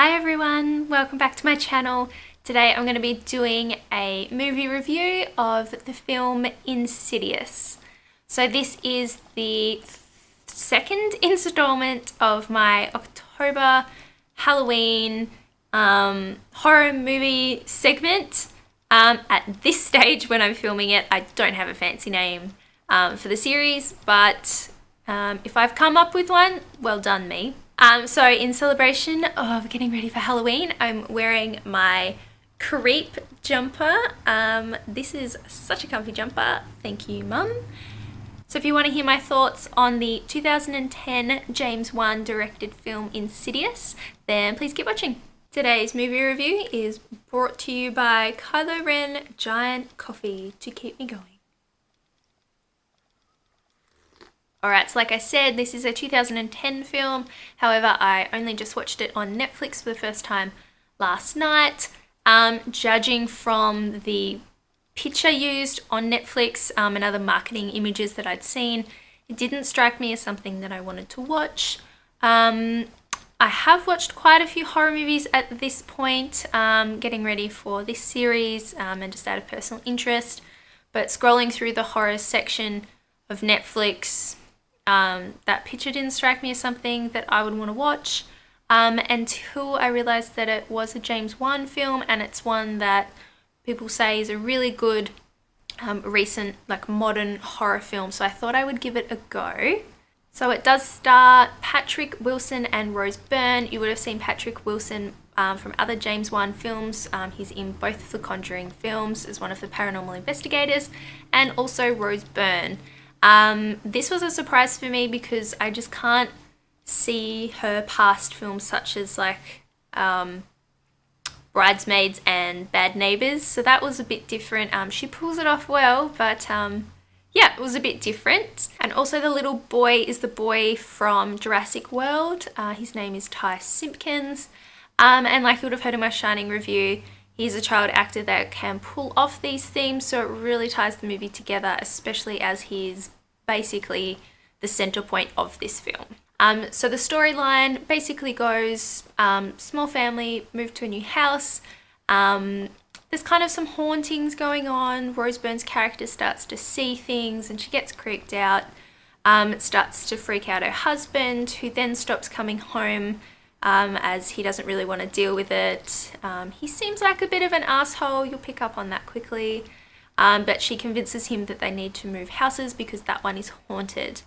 Hi everyone, welcome back to my channel. Today I'm going to be doing a movie review of the film Insidious. So this is the second installment of my October Halloween horror movie segment. At this stage when I'm filming it, I don't have a fancy name for the series, but if I've come up with one, well done me. So in celebration of getting ready for Halloween, I'm wearing my Creep jumper. This is such a comfy jumper. Thank you, Mum. So if you want to hear my thoughts on the 2010 James Wan directed film Insidious, then please keep watching. Today's movie review is brought to you by Kylo Ren Giant Coffee to keep me going. Alright, so like I said, this is a 2010 film. However, I only just watched it on Netflix for the first time last night. Judging from the picture used on Netflix and other marketing images that I'd seen, it didn't strike me as something that I wanted to watch. I have watched quite a few horror movies at this point, getting ready for this series and just out of personal interest. But scrolling through the horror section of Netflix, that picture didn't strike me as something that I would want to watch until I realised that it was a James Wan film, and it's one that people say is a really good recent modern horror film, so I thought I would give it a go. So it does star Patrick Wilson and Rose Byrne. You would have seen Patrick Wilson from other James Wan films. He's in both of the Conjuring films as one of the paranormal investigators, and also Rose Byrne. This was a surprise for me because I just can't see her past films such as Bridesmaids and Bad Neighbours, so that was a bit different. She pulls it off well, but yeah, it was a bit different. And also the little boy is the boy from Jurassic World. His name is Ty Simpkins, and like you would have heard in my Shining review, he's a child actor that can pull off these themes, so it really ties the movie together, especially as he's basically the center point of this film. So the storyline basically goes, small family move to a new house. There's kind of some hauntings going on. Rose Byrne's character starts to see things and she gets creeped out. It starts to freak out her husband, who then stops coming home as he doesn't really want to deal with it. He seems like a bit of an asshole. You'll pick up on that quickly. But she convinces him that they need to move houses because that one is haunted.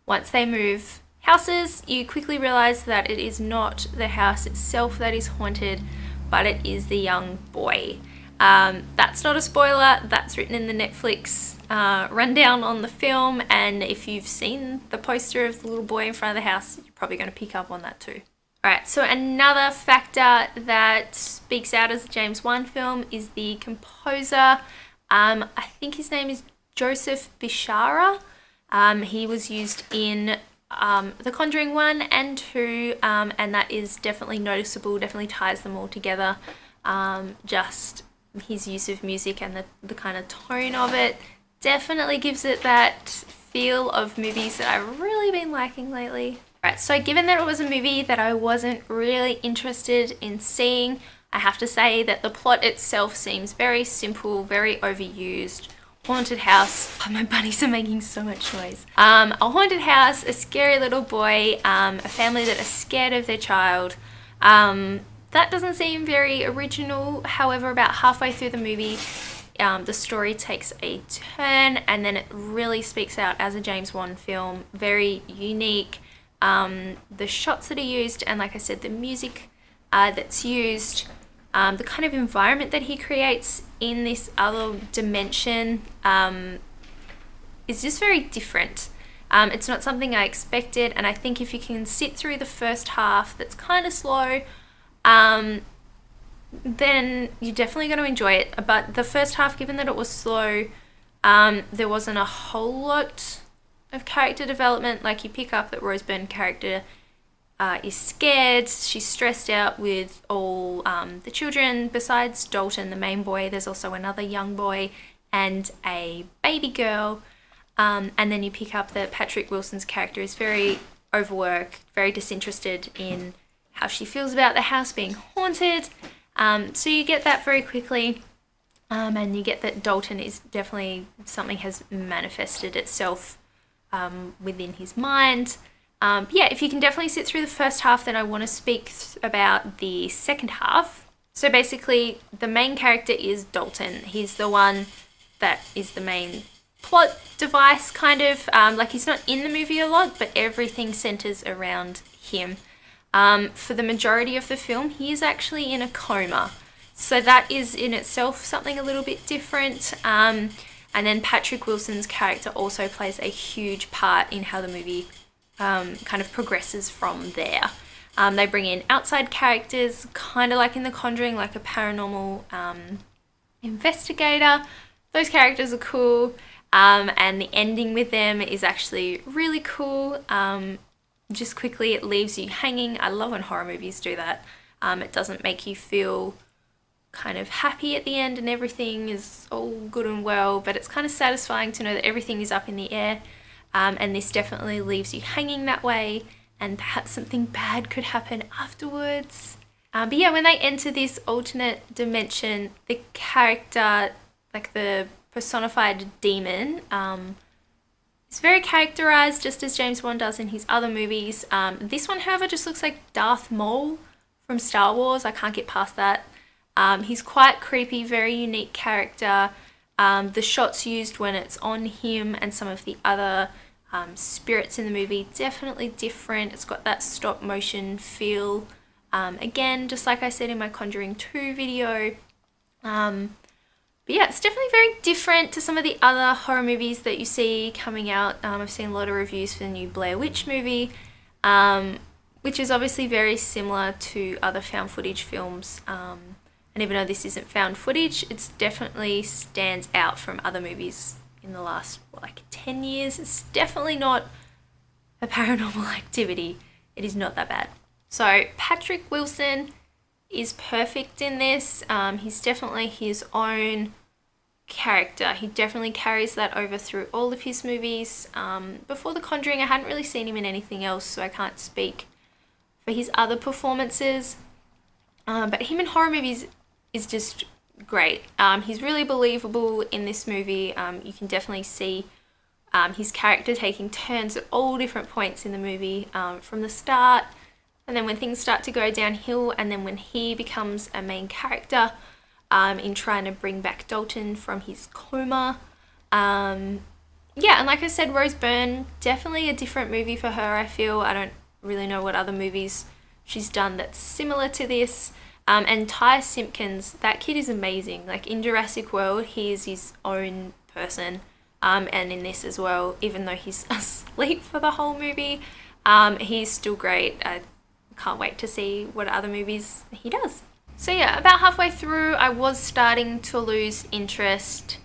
Once they move houses, you quickly realize that it is not the house itself that is haunted, but it is the young boy. That's not a spoiler. That's written in the Netflix rundown on the film, and if you've seen the poster of the little boy in front of the house, you're probably going to pick up on that too. Alright, so another factor that speaks out as a James Wan film is the composer. I think his name is Joseph Bishara. He was used in The Conjuring 1 and 2, and that is definitely noticeable, definitely ties them all together. Just his use of music and the kind of tone of it definitely gives it that feel of movies that I've really been liking lately. Right, so given that it was a movie that I wasn't really interested in seeing, I have to say that the plot itself seems very simple, very overused. Haunted house. Oh, my bunnies are making so much noise. A haunted house, a scary little boy, a family that are scared of their child. That doesn't seem very original. However, about halfway through the movie, the story takes a turn and then it really speaks out as a James Wan film. Very unique. The shots that are used and, like I said, the music that's used, the kind of environment that he creates in this other dimension is just very different. It's not something I expected, and I think if you can sit through the first half that's kind of slow, then you're definitely going to enjoy it. But the first half, given that it was slow, there wasn't a whole lot of character development. Like, you pick up that Rose Byrne character is scared, she's stressed out with all the children. Besides Dalton, the main boy, there's also another young boy and a baby girl. And then you pick up that Patrick Wilson's character is very overworked, very disinterested in how she feels about the house being haunted. So you get that very quickly. And you get that Dalton is definitely, something has manifested itself within his mind. Yeah, if you can definitely sit through the first half, then I want to speak about the second half. So basically, the main character is Dalton. He's the one that is the main plot device, kind of. Like, he's not in the movie a lot, but everything centers around him. For the majority of the film, he is actually in a coma. So that is in itself something a little bit different. And then Patrick Wilson's character also plays a huge part in how the movie kind of progresses from there. They bring in outside characters, kind of like in The Conjuring, like a paranormal investigator. Those characters are cool. And the ending with them is actually really cool. Just quickly, it leaves you hanging. I love when horror movies do that. It doesn't make you feel kind of happy at the end and everything is all good and well, but it's kind of satisfying to know that everything is up in the air. And this definitely leaves you hanging that way, and perhaps something bad could happen afterwards. But yeah, when they enter this alternate dimension, the character, like the personified demon, is very characterized just as James Wan does in his other movies. This one, however, just looks like Darth Maul from Star Wars. I can't get past that. He's quite creepy, very unique character. The shots used when it's on him and some of the other spirits in the movie, definitely different. It's got that stop motion feel. Again, just like I said in my Conjuring 2 video. But yeah, it's definitely very different to some of the other horror movies that you see coming out. I've seen a lot of reviews for the new Blair Witch movie, which is obviously very similar to other found footage films. And even though this isn't found footage, it definitely stands out from other movies in the last, 10 years. It's definitely not a Paranormal Activity. It is not that bad. So Patrick Wilson is perfect in this. He's definitely his own character. He definitely carries that over through all of his movies. Before The Conjuring, I hadn't really seen him in anything else, so I can't speak for his other performances. But him in horror movies is just great. He's really believable in this movie. You can definitely see his character taking turns at all different points in the movie, from the start, and then when things start to go downhill, and then when he becomes a main character in trying to bring back Dalton from his coma. Yeah, and like I said, Rose Byrne, definitely a different movie for her, I feel. I don't really know what other movies she's done that's similar to this. And Ty Simpkins, that kid is amazing. Like, in Jurassic World, he is his own person. And in this as well, even though he's asleep for the whole movie, he's still great. I can't wait to see what other movies he does. So yeah, about halfway through, I was starting to lose interest.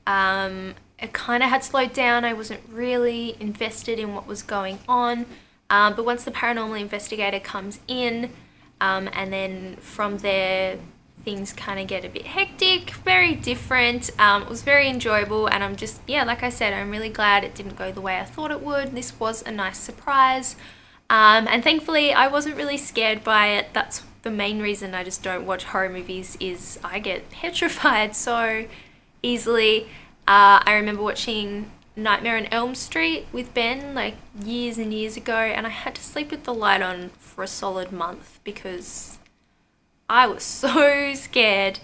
It kind of had slowed down. I wasn't really invested in what was going on. But once the paranormal investigator comes in, and then from there, things kind of get a bit hectic, very different. It was very enjoyable, and I'm just, yeah, like I said, I'm really glad it didn't go the way I thought it would. This was a nice surprise. And thankfully, I wasn't really scared by it. That's the main reason I just don't watch horror movies, is I get petrified so easily. I remember watching Nightmare on Elm Street with Ben like years and years ago, and I had to sleep with the light on for a solid month because I was so scared.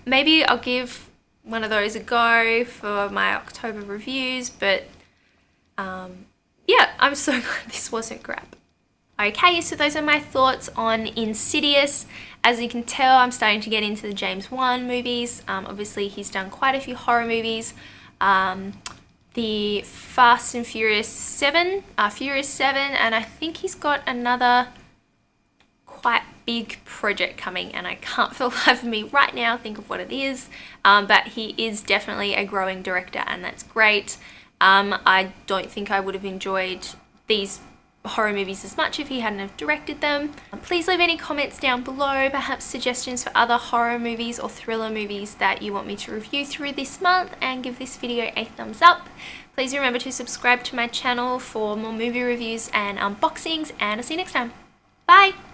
Maybe I'll give one of those a go for my October reviews, but yeah, I'm so glad this wasn't crap. Okay, so those are my thoughts on Insidious. As you can tell, I'm starting to get into the James Wan movies. Obviously, he's done quite a few horror movies. The Fast and Furious 7, and I think he's got another quite big project coming, and I can't for the life of me right now think of what it is, but he is definitely a growing director, and that's great. I don't think I would have enjoyed these horror movies as much if he hadn't have directed them. Please leave any comments down below, perhaps suggestions for other horror movies or thriller movies that you want me to review through this month, and give this video a thumbs up. Please remember to subscribe to my channel for more movie reviews and unboxings, and I'll see you next time. Bye!